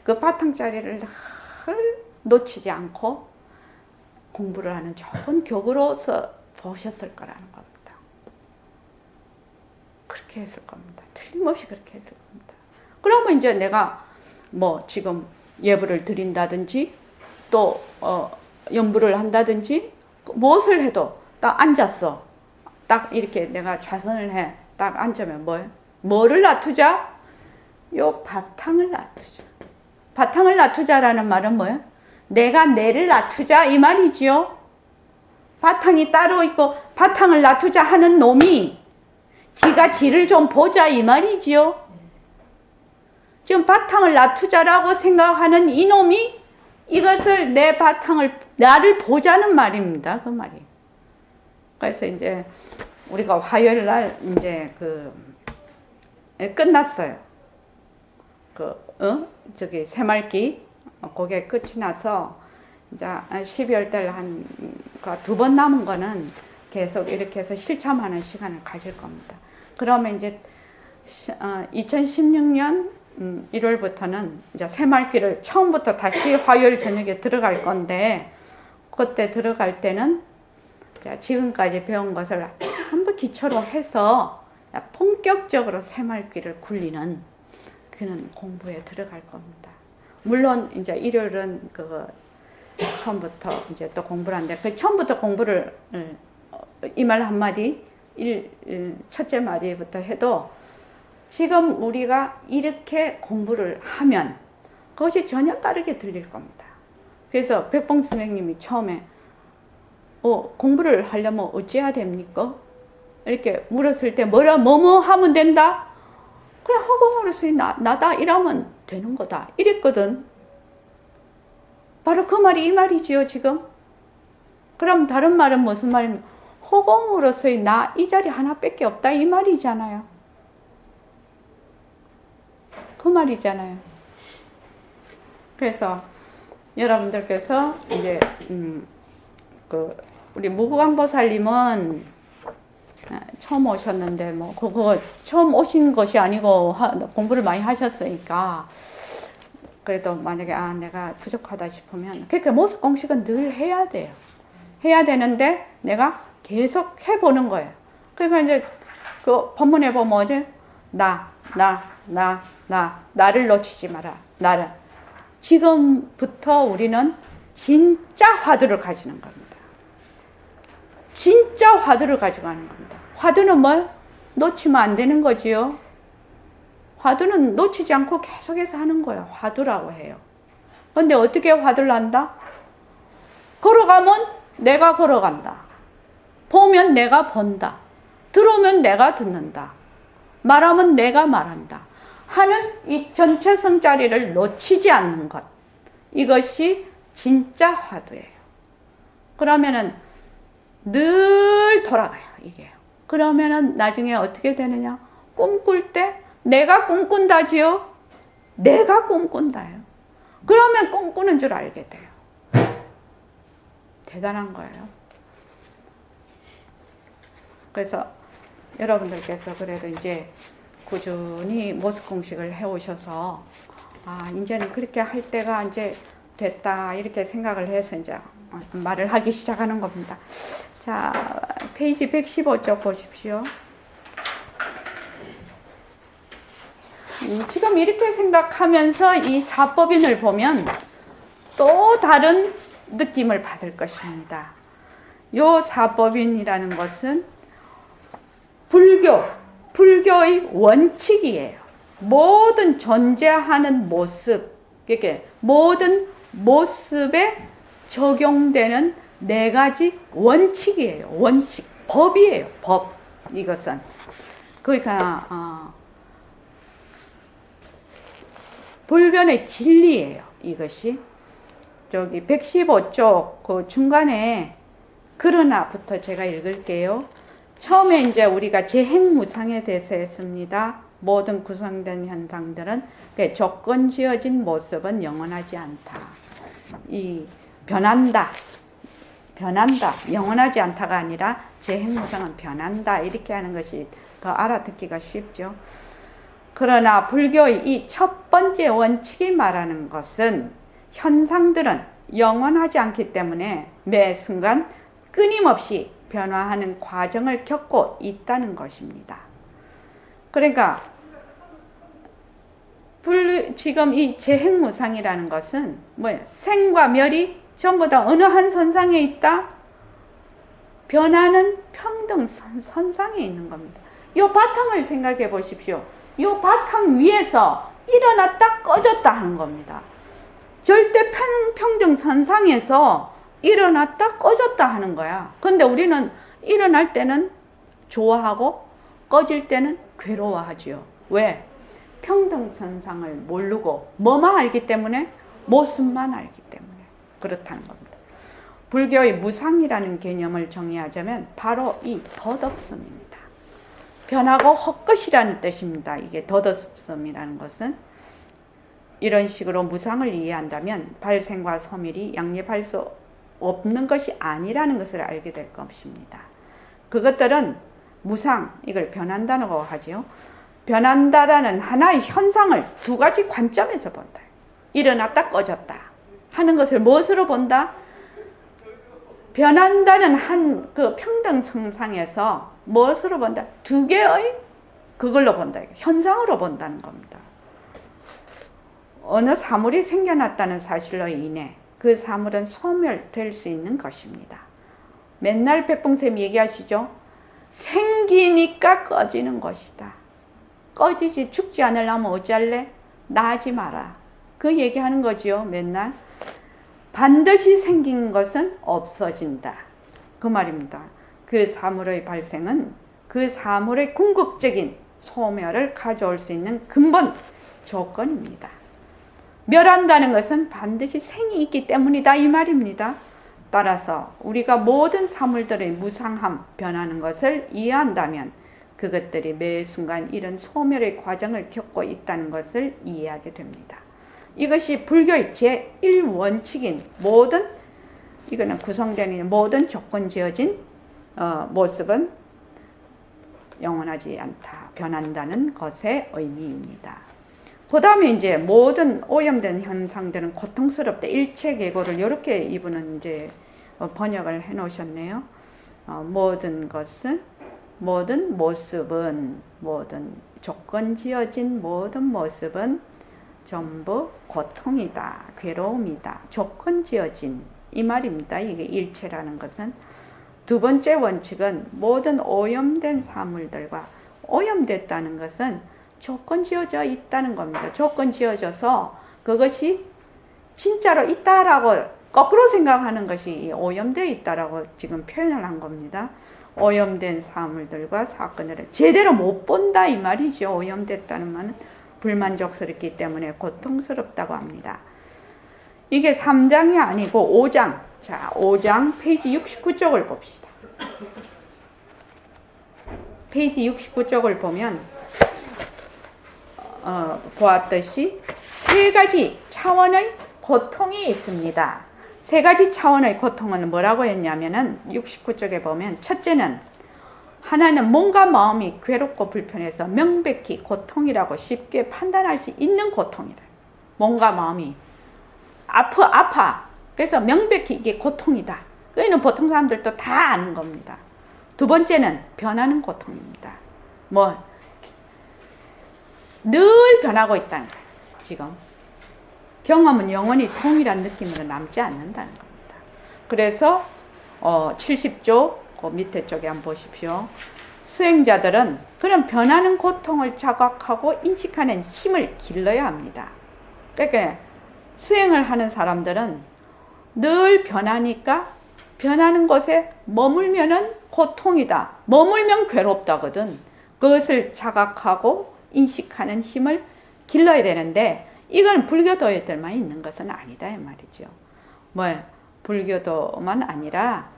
그 바탕자리를 놓치지 않고 공부를 하는 좋은 교구로서 보셨을 거라는 겁니다. 그렇게 그렇게 했을 겁니다. 틀림없이 그렇게 했을 겁니다. 그러면 이제 내가 뭐 지금 예불을 드린다든지 또 연부를 한다든지 무엇을 해도 딱 앉았어. 딱 이렇게 내가 좌선을 해. 딱 앉으면 뭐예요? 뭐를 놔두자? 요 바탕을 놔두자. 바탕을 놔두자라는 말은 뭐예요? 내가 내를 놔두자 이 말이지요. 바탕이 따로 있고 바탕을 놔두자 하는 놈이 지가 지를 좀 보자 이 말이지요. 지금 바탕을 놔두자라고 생각하는 이놈이 이것을 내 바탕을 나를 보자는 말입니다. 그 말이. 그래서 이제 우리가 화요일 날 이제 끝났어요. 저기 새말기 그게 끝이 나서 이제 12월 달 한 두 번 남은 거는 계속 이렇게 해서 실참하는 시간을 가질 겁니다. 그러면 이제 2016년 1월부터는 이제 새말기를 처음부터 다시 화요일 저녁에 들어갈 건데 그때 들어갈 때는 지금까지 배운 것을 한번 기초로 해서 본격적으로 새말기를 굴리는 그런 공부에 들어갈 겁니다. 물론 이제 일요일은 처음부터 이제 또 공부를 하는데 그 처음부터 공부를 이 말 한마디 첫째 마디부터 해도 지금 우리가 이렇게 공부를 하면 그것이 전혀 다르게 들릴 겁니다. 그래서 백봉 선생님이 처음에 공부를 하려면 어찌해야 됩니까? 이렇게 물었을 때 뭐뭐 하면 된다? 그냥 허공으로서 나다 이러면 되는 거다 이랬거든. 바로 그 말이 이 말이지요 지금. 그럼 다른 말은 무슨 말이면 허공으로서의 나 이 자리 하나밖에 없다 이 말이잖아요. 그 말이잖아요. 그래서 여러분들께서 이제 우리 무구강보살님은 처음 오셨는데 뭐 그거 처음 오신 것이 아니고 공부를 많이 하셨으니까 그래도 만약에 내가 부족하다 싶으면 그러니까 모습 공식은 늘 해야 돼요. 해야 되는데 내가 계속 해보는 거예요. 그러니까 이제 그 본문에 보면 어제 나를 놓치지 마라. 나를. 지금부터 우리는 진짜 화두를 가지는 겁니다. 진짜 화두를 가져가는 겁니다. 화두는 뭘? 놓치면 안 되는 거지요. 화두는 놓치지 않고 계속해서 하는 거예요. 화두라고 해요. 근데 어떻게 화두를 한다? 걸어가면 내가 걸어간다. 보면 내가 본다. 들으면 내가 듣는다. 말하면 내가 말한다. 하는 이 전체성 자리를 놓치지 않는 것. 이것이 진짜 화두예요. 그러면은 늘 돌아가요, 이게. 그러면은 나중에 어떻게 되느냐? 꿈꿀 때 내가 꿈꾼다지요? 내가 꿈꾼다요. 그러면 꿈꾸는 줄 알게 돼요. 대단한 거예요. 그래서 여러분들께서 그래도 이제 꾸준히 모습 공식을 해오셔서 이제는 그렇게 할 때가 이제 됐다 이렇게 생각을 해서 이제 말을 하기 시작하는 겁니다. 자, 페이지 115쪽 보십시오. 지금 이렇게 생각하면서 이 사법인을 보면 또 다른 느낌을 받을 것입니다. 요 사법인이라는 것은 불교의 원칙이에요. 모든 존재하는 모습, 이게 모든 모습에 적용되는 네 가지 원칙이에요. 원칙, 법이에요. 법. 이것은 그러니까 불변의 진리예요. 이것이 저기 115쪽 그 중간에 그러나부터 제가 읽을게요. 처음에 이제 우리가 재행무상에 대해서 했습니다. 모든 구성된 현상들은 조건 지어진 모습은 영원하지 않다. 이 변한다, 영원하지 않다가 아니라 재행무상은 변한다. 이렇게 하는 것이 더 알아듣기가 쉽죠. 그러나 불교의 이 첫 번째 원칙이 말하는 것은 현상들은 영원하지 않기 때문에 매 순간 끊임없이 변화하는 과정을 겪고 있다는 것입니다. 그러니까 지금 이 재행무상이라는 것은 뭐예요? 생과 멸이 전부 다 어느 한 선상에 있다? 변하는 평등선상에 있는 겁니다. 이 바탕을 생각해 보십시오. 이 바탕 위에서 일어났다 꺼졌다 하는 겁니다. 절대 평등선상에서 일어났다 꺼졌다 하는 거야. 근데 우리는 일어날 때는 좋아하고 꺼질 때는 괴로워하지요. 왜? 평등선상을 모르고 뭐만 알기 때문에 모습만 알기 때문에 그렇다는 겁니다. 불교의 무상이라는 개념을 정의하자면 바로 이 덧없음입니다. 변하고 헛것이라는 뜻입니다. 이게 덧없음이라는 것은 이런 식으로 무상을 이해한다면 발생과 소멸이 양립할 수 없는 것이 아니라는 것을 알게 될 것입니다. 그것들은 무상, 이걸 변한다고 하지요. 변한다라는 하나의 현상을 두 가지 관점에서 본다. 일어났다 꺼졌다 하는 것을 무엇으로 본다? 변한다는 한 그 평등성상에서 무엇으로 본다? 두 개의 그걸로 본다. 현상으로 본다는 겁니다. 어느 사물이 생겨났다는 사실로 인해 그 사물은 소멸될 수 있는 것입니다. 맨날 백봉쌤이 얘기하시죠. 생기니까 꺼지는 것이다. 꺼지지 죽지 않으려면 어찌할래? 나지 마라. 그 얘기하는 거지요. 맨날. 반드시 생긴 것은 없어진다. 그 말입니다. 그 사물의 발생은 그 사물의 궁극적인 소멸을 가져올 수 있는 근본 조건입니다. 멸한다는 것은 반드시 생이 있기 때문이다 이 말입니다. 따라서 우리가 모든 사물들의 무상함, 변하는 것을 이해한다면 그것들이 매 순간 이런 소멸의 과정을 겪고 있다는 것을 이해하게 됩니다. 이것이 불교의 제1원칙인 모든 이거는 구성되는 모든 조건 지어진 모습은 영원하지 않다, 변한다는 것의 의미입니다. 그 다음에 이제 모든 오염된 현상들은 고통스럽다. 일체계고를 이렇게 이분은 이제 번역을 해 놓으셨네요. 모든 것은, 모든 모습은, 모든 조건 지어진 모든 모습은 전부 고통이다, 괴로움이다, 조건 지어진 이 말입니다. 이게 일체라는 것은. 두 번째 원칙은 모든 오염된 사물들과 오염됐다는 것은 조건 지어져 있다는 겁니다. 조건 지어져서 그것이 진짜로 있다라고 거꾸로 생각하는 것이 오염되어 있다라고 지금 표현을 한 겁니다. 오염된 사물들과 사건들을 제대로 못 본다 이 말이죠. 오염됐다는 말은 불만족스럽기 때문에 고통스럽다고 합니다. 이게 3장이 아니고 5장. 자, 5장 페이지 69쪽을 봅시다. 페이지 69쪽을 보면 보았듯이 세 가지 차원의 고통이 있습니다. 세 가지 차원의 고통은 뭐라고 했냐면은 69쪽에 보면 첫째는 하나는 몸과 마음이 괴롭고 불편해서 명백히 고통이라고 쉽게 판단할 수 있는 고통이다. 몸과 마음이 아파. 그래서 명백히 이게 고통이다. 그거는 보통 사람들도 다 아는 겁니다. 두 번째는 변하는 고통입니다. 늘 변하고 있다는 거예요. 지금 경험은 영원히 통일한 느낌으로 남지 않는다는 겁니다. 그래서 70조 그 밑에 쪽에 한번 보십시오. 수행자들은 그런 변하는 고통을 자각하고 인식하는 힘을 길러야 합니다. 그러니까 수행을 하는 사람들은 늘 변하니까 변하는 곳에 머물면은 고통이다. 머물면 괴롭다거든. 그것을 자각하고 인식하는 힘을 길러야 되는데 이건 불교도에들만 있는 것은 아니다 이 말이죠. 불교도만 아니라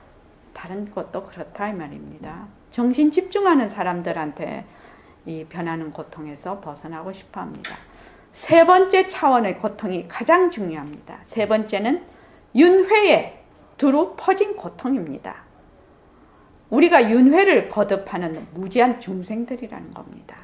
다른 것도 그렇다 이 말입니다. 정신 집중하는 사람들한테 이 변하는 고통에서 벗어나고 싶어 합니다. 세 번째 차원의 고통이 가장 중요합니다. 세 번째는 윤회에 두루 퍼진 고통입니다. 우리가 윤회를 거듭하는 무지한 중생들이라는 겁니다.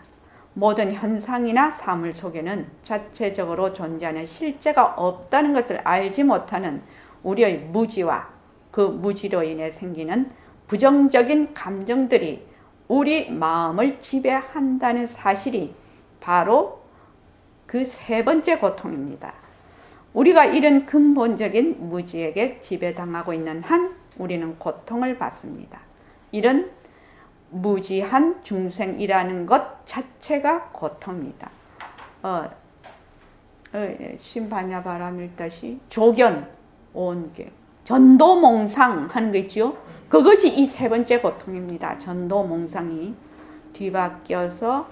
모든 현상이나 사물 속에는 자체적으로 존재하는 실제가 없다는 것을 알지 못하는 우리의 무지와 그 무지로 인해 생기는 부정적인 감정들이 우리 마음을 지배한다는 사실이 바로 그 세 번째 고통입니다. 우리가 이런 근본적인 무지에게 지배당하고 있는 한 우리는 고통을 받습니다. 이런 무지한 중생이라는 것 자체가 고통입니다. 신반야 바라밀다시 조견 온계 전도몽상 하는 거 있죠. 그것이 이 세 번째 고통입니다. 전도몽상이 뒤바뀌어서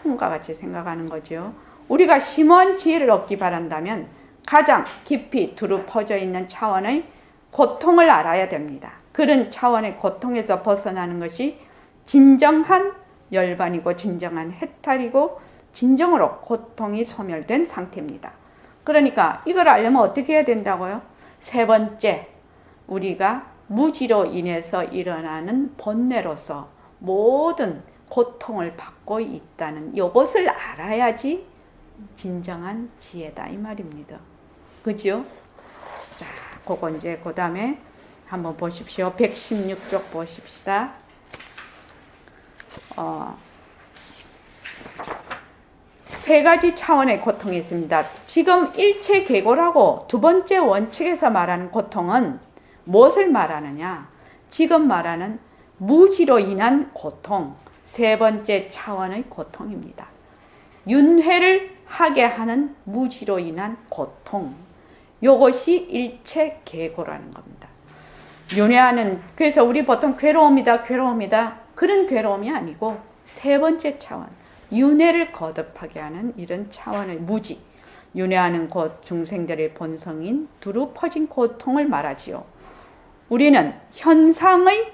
꿈과 같이 생각하는 거죠. 우리가 심오한 지혜를 얻기 바란다면 가장 깊이 두루 퍼져 있는 차원의 고통을 알아야 됩니다. 그런 차원의 고통에서 벗어나는 것이 진정한 열반이고 진정한 해탈이고 진정으로 고통이 소멸된 상태입니다. 그러니까 이걸 알려면 어떻게 해야 된다고요? 세 번째, 우리가 무지로 인해서 일어나는 번뇌로서 모든 고통을 받고 있다는 이것을 알아야지 진정한 지혜다 이 말입니다. 그죠? 자, 그거 이제 그 다음에 한번 보십시오. 116쪽 보십시다. 세 가지 차원의 고통이 있습니다. 지금 일체 계고라고 두 번째 원칙에서 말하는 고통은 무엇을 말하느냐? 지금 말하는 무지로 인한 고통, 세 번째 차원의 고통입니다. 윤회를 하게 하는 무지로 인한 고통, 이것이 일체 계고라는 겁니다. 윤회하는, 그래서 우리 보통 괴로움이다 그런 괴로움이 아니고 세 번째 차원, 윤회를 거듭하게 하는 이런 차원의 무지, 윤회하는 곧 중생들의 본성인 두루 퍼진 고통을 말하지요. 우리는 현상의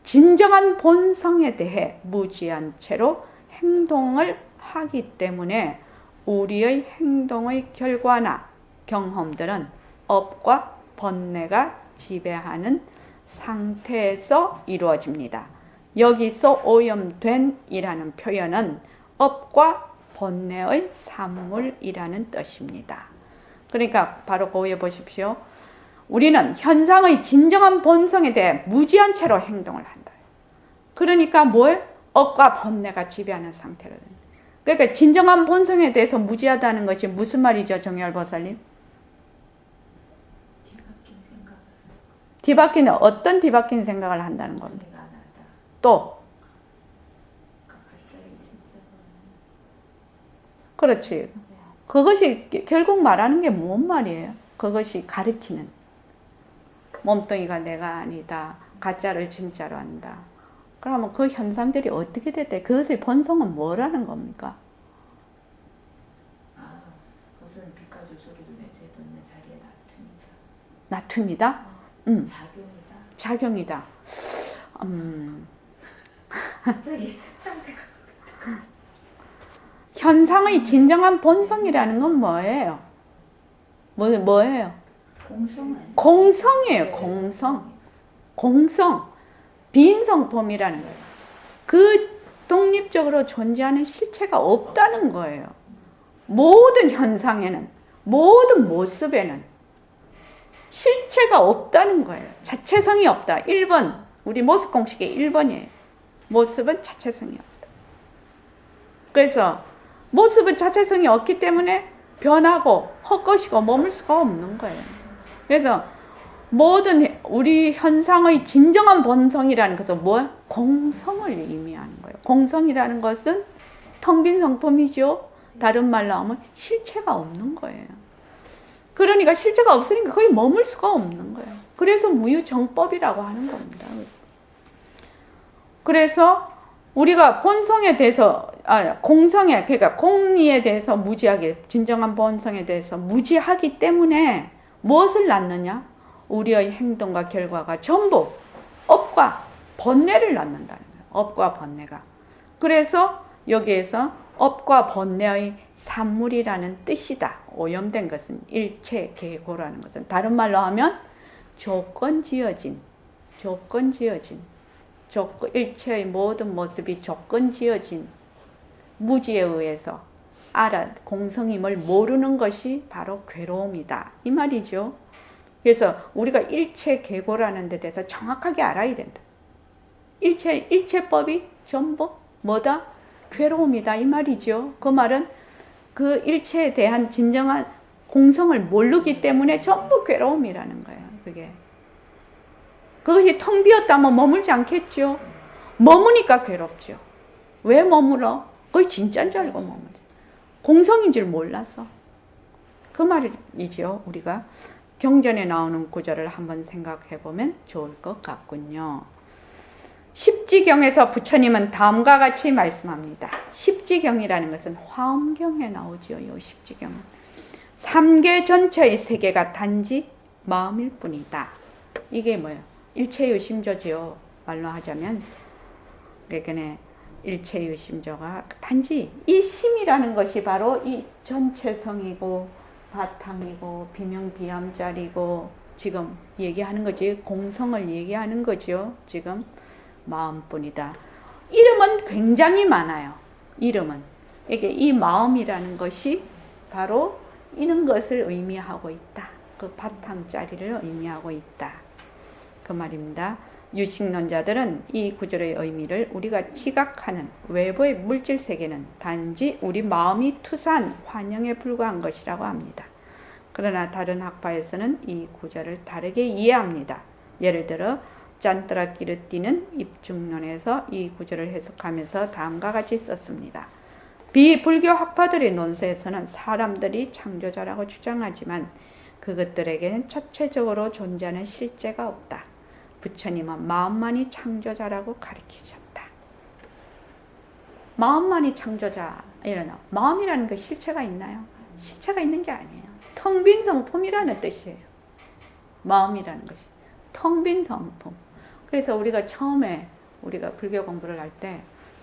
진정한 본성에 대해 무지한 채로 행동을 하기 때문에 우리의 행동의 결과나 경험들은 업과 번뇌가 지배하는 상태에서 이루어집니다. 여기서 오염된 이라는 표현은 업과 번뇌의 산물이라는 뜻입니다. 그러니까 바로 고해 보십시오. 우리는 현상의 진정한 본성에 대해 무지한 채로 행동을 한다. 그러니까 뭐예요? 업과 번뇌가 지배하는 상태거든요. 그러니까 진정한 본성에 대해서 무지하다는 것이 무슨 말이죠, 정열보살님? 뒤바뀌는 어떤 뒤바뀐 생각을 한다는 겁니다. 또 그렇지. 그것이 결국 말하는 게 뭔 말이에요? 그것이 가리키는 몸뚱이가 내가 아니다. 가짜를 진짜로 한다. 그러면 그 현상들이 어떻게 됐대? 그것의 본성은 뭐라는 겁니까? 그것은 빛과 조소리 눈에 죄도 있는 자리에 놔툽니다. 놔툽이다? 작용이다. 작용이다. 갑자기 현상의 진정한 본성이라는 건 뭐예요? 뭐예요? 공성이에요. 공성. 빈성품이라는 거예요. 그 독립적으로 존재하는 실체가 없다는 거예요. 모든 현상에는, 모든 모습에는 실체가 없다는 거예요. 자체성이 없다. 1번, 우리 모습 공식의 1번이에요. 모습은 자체성이 없다. 그래서 모습은 자체성이 없기 때문에 변하고 헛것이고 머물 수가 없는 거예요. 그래서 모든 우리 현상의 진정한 본성이라는 것은 뭐예요? 공성을 의미하는 거예요. 공성이라는 것은 텅 빈 성품이죠. 다른 말로 하면 실체가 없는 거예요. 그러니까 실체가 없으니까 거의 머물 수가 없는 거예요. 그래서 무유정법이라고 하는 겁니다. 그래서 우리가 본성에 대해서, 공성에, 그러니까 공리에 대해서 무지하게, 진정한 본성에 대해서 무지하기 때문에 무엇을 낳느냐? 우리의 행동과 결과가 전부 업과 번뇌를 낳는다는 거예요. 업과 번뇌가. 그래서 여기에서 업과 번뇌의 산물이라는 뜻이다. 오염된 것은 일체계고라는 것은 다른 말로 하면 조건지어진 일체의 모든 모습이 조건지어진 무지에 의해서 공성임을 모르는 것이 바로 괴로움이다. 이 말이죠. 그래서 우리가 일체계고라는 데 대해서 정확하게 알아야 된다. 일체법이 전부 뭐다? 괴로움이다 이 말이죠. 그 말은 그 일체에 대한 진정한 공성을 모르기 때문에 전부 괴로움이라는 거예요. 그게. 그것이 텅 비었다면 머물지 않겠죠. 머무니까 괴롭죠. 왜 머물러? 그게 진짜인 줄 알고 머물지. 공성인 줄 몰라서. 그 말이죠. 우리가 경전에 나오는 구절을 한번 생각해 보면 좋을 것 같군요. 십지경에서 부처님은 다음과 같이 말씀합니다. 십지경이라는 것은 화엄경에 나오지요. 이 십지경은. 삼계 전체의 세계가 단지 마음일 뿐이다. 이게 뭐예요? 일체유심조지요. 말로 하자면 그러니까 일체유심조가 단지 이 심이라는 것이 바로 이 전체성이고 바탕이고 비명비암짜리고 지금 얘기하는 거지. 공성을 얘기하는 거죠. 지금 마음뿐이다. 이름은 굉장히 많아요. 이름은. 이게 이 마음이라는 것이 바로 이런 것을 의미하고 있다. 그 바탕짜리를 의미하고 있다. 그 말입니다. 유식론자들은 이 구절의 의미를 우리가 지각하는 외부의 물질 세계는 단지 우리 마음이 투사한 환영에 불과한 것이라고 합니다. 그러나 다른 학파에서는 이 구절을 다르게 이해합니다. 예를 들어 짠따라끼르띠는 입중론에서 이 구절을 해석하면서 다음과 같이 썼습니다. 비불교 학파들의 논서에서는 사람들이 창조자라고 주장하지만 그것들에게는 자체적으로 존재하는 실제가 없다. 부처님은 마음만이 창조자라고 가르치셨다. 마음만이 창조자. 마음이라는 그 실체가 있나요? 실체가 있는 게 아니에요. 텅 빈 성품이라는 뜻이에요. 마음이라는 것이. 텅 빈 성품. 그래서 우리가 처음에 우리가 불교 공부를 할 때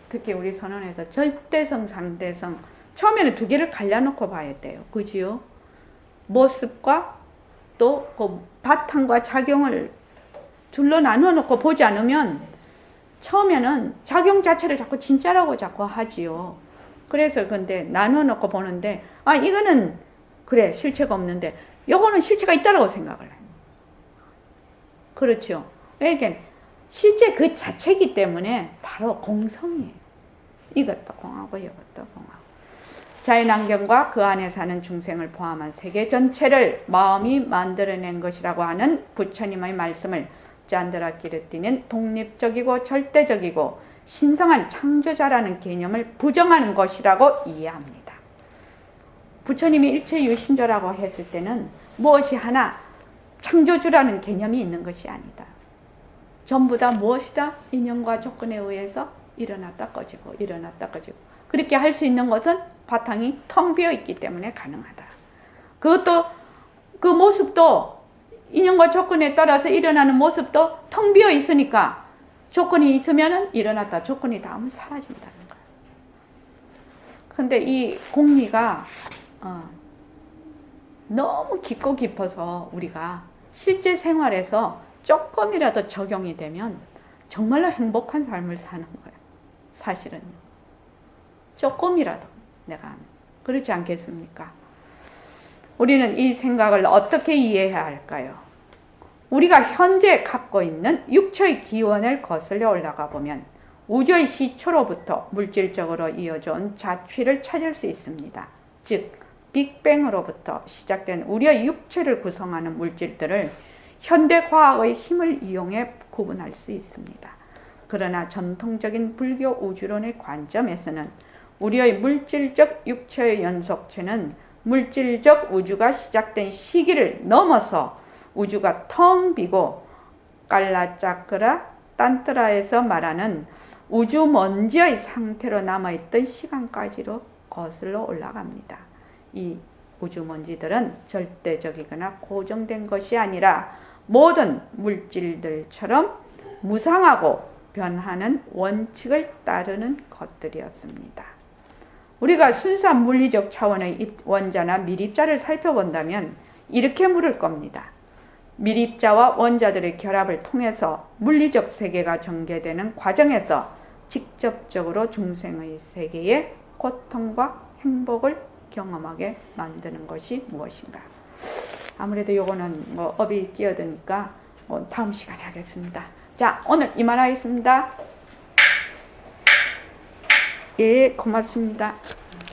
특히 우리 선언에서 절대성, 상대성 처음에는 두 개를 갈라놓고 봐야 돼요. 그지요? 모습과 또 그 바탕과 작용을 둘로 나누어 놓고 보지 않으면 처음에는 작용 자체를 자꾸 진짜라고 자꾸 하지요. 그래서 근데 나누어 놓고 보는데 이거는 그래 실체가 없는데 요거는 실체가 있다라고 생각을 해요. 그렇죠. 그러니까 실제 그 자체이기 때문에 바로 공성이에요. 이것도 공하고 이것도 공하고. 자연환경과 그 안에 사는 중생을 포함한 세계 전체를 마음이 만들어낸 것이라고 하는 부처님의 말씀을 짠따라끼르띠는 독립적이고 절대적이고 신성한 창조자라는 개념을 부정하는 것이라고 이해합니다. 부처님이 일체유심조라고 했을 때는 무엇이 하나 창조주라는 개념이 있는 것이 아니다. 전부 다 무엇이다? 인연과 조건에 의해서 일어났다 꺼지고 일어났다 꺼지고 그렇게 할 수 있는 것은 바탕이 텅 비어 있기 때문에 가능하다. 그것도 그 모습도 인연과 조건에 따라서 일어나는 모습도 텅 비어 있으니까 조건이 있으면 일어났다. 조건이 닿으면 사라진다는 거예요. 근데 이 공리가 너무 깊고 깊어서 우리가 실제 생활에서 조금이라도 적용이 되면 정말로 행복한 삶을 사는 거예요. 사실은요. 조금이라도 내가 하면. 그렇지 않겠습니까? 우리는 이 생각을 어떻게 이해해야 할까요? 우리가 현재 갖고 있는 육체의 기원을 거슬러 올라가 보면 우주의 시초로부터 물질적으로 이어져온 자취를 찾을 수 있습니다. 즉 빅뱅으로부터 시작된 우리의 육체를 구성하는 물질들을 현대과학의 힘을 이용해 구분할 수 있습니다. 그러나 전통적인 불교 우주론의 관점에서는 우리의 물질적 육체의 연속체는 물질적 우주가 시작된 시기를 넘어서 우주가 텅 비고 깔라짜크라 딴트라에서 말하는 우주 먼지의 상태로 남아있던 시간까지로 거슬러 올라갑니다. 이 우주 먼지들은 절대적이거나 고정된 것이 아니라 모든 물질들처럼 무상하고 변하는 원칙을 따르는 것들이었습니다. 우리가 순수한 물리적 차원의 원자나 밀입자를 살펴본다면 이렇게 물을 겁니다. 밀입자와 원자들의 결합을 통해서 물리적 세계가 전개되는 과정에서 직접적으로 중생의 세계에 고통과 행복을 경험하게 만드는 것이 무엇인가? 아무래도 요거는 업이 끼어드니까 다음 시간에 하겠습니다. 자, 오늘 이만하겠습니다. 예, 고맙습니다.